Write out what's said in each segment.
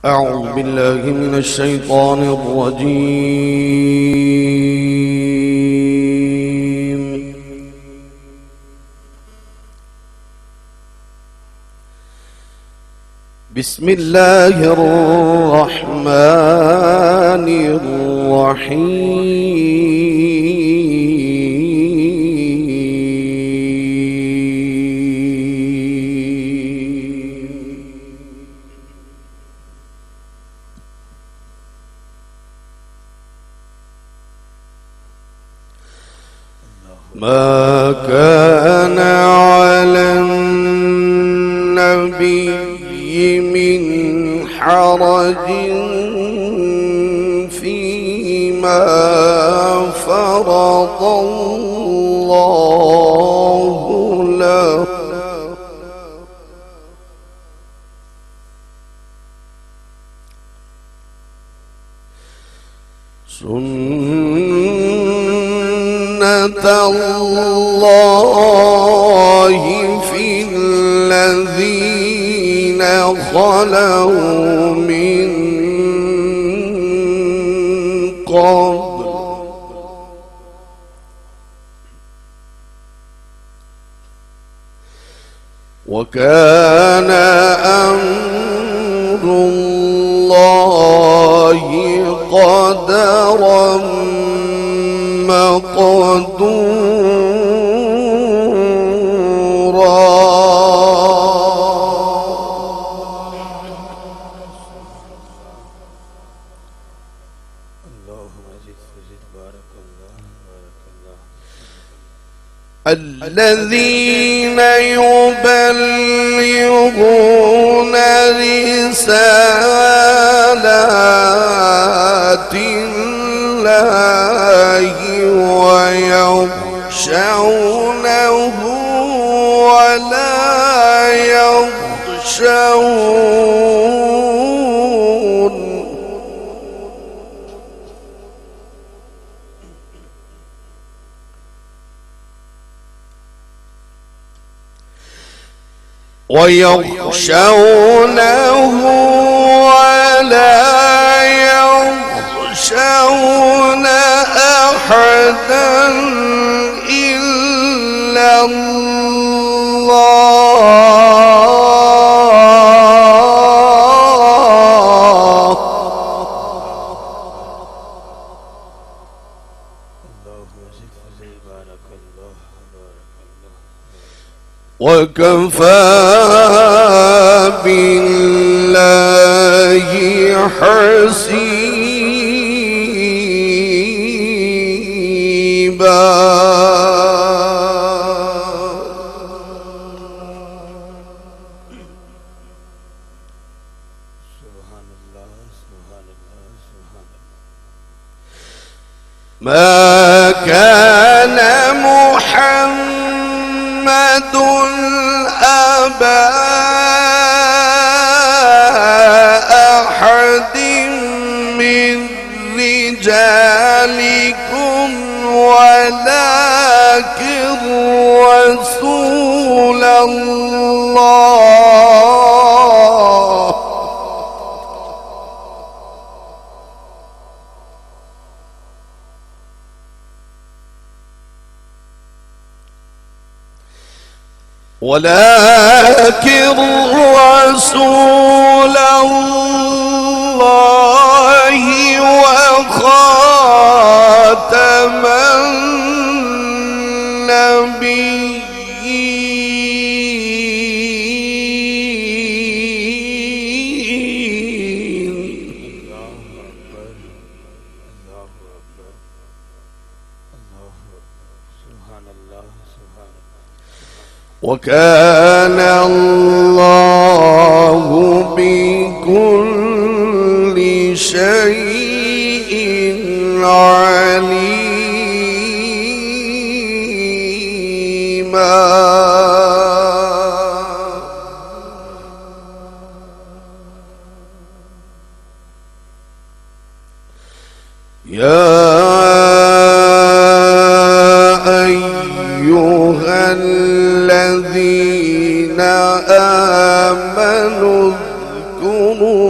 أعوذ بالله من الشيطان الرجيم. بسم الله الرحمن الرحيم. ما كان على النبي من حرج فيما فرض الله له، سنة الله في الذين خلوا من قبل، وكان أمر الله قدرا مقدورا. الذين يبلغون رسالات الله ويخشونه ولا يخشون، ولا يخشون أحدا إلا الله. وكفى بالله حسيبا. ما كان محمد أبا أحد من رجالكم ولكن رسول الله وخاتم النبيين. وكان الله بكل شيء عليما. يا أيها الذين آمنوا اذكروا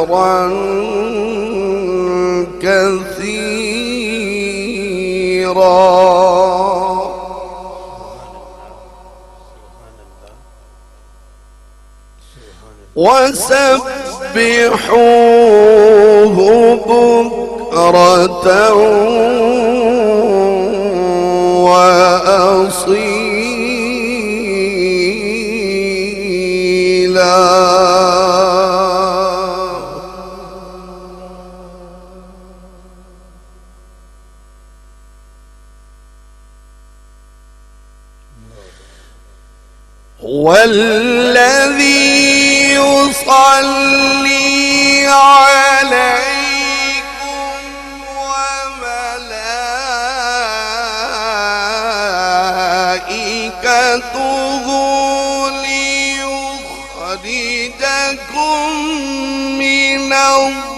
خيرا كثيرا. وسبحوه بكرة وأصيلا. هو الذي يصلي عليكم وملائكته ليخرجكم من الظلمات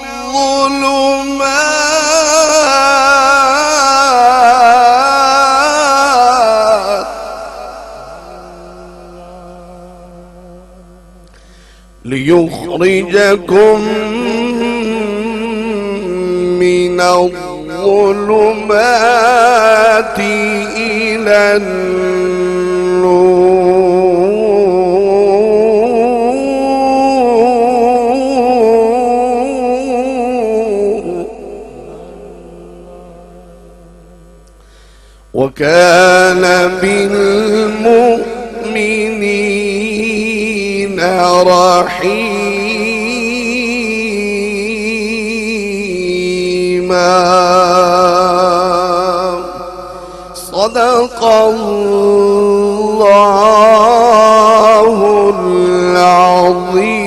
ليخرجكم من الظلمات إلى النور. وكان بالمؤمنين رحيما. صدق الله العظيم.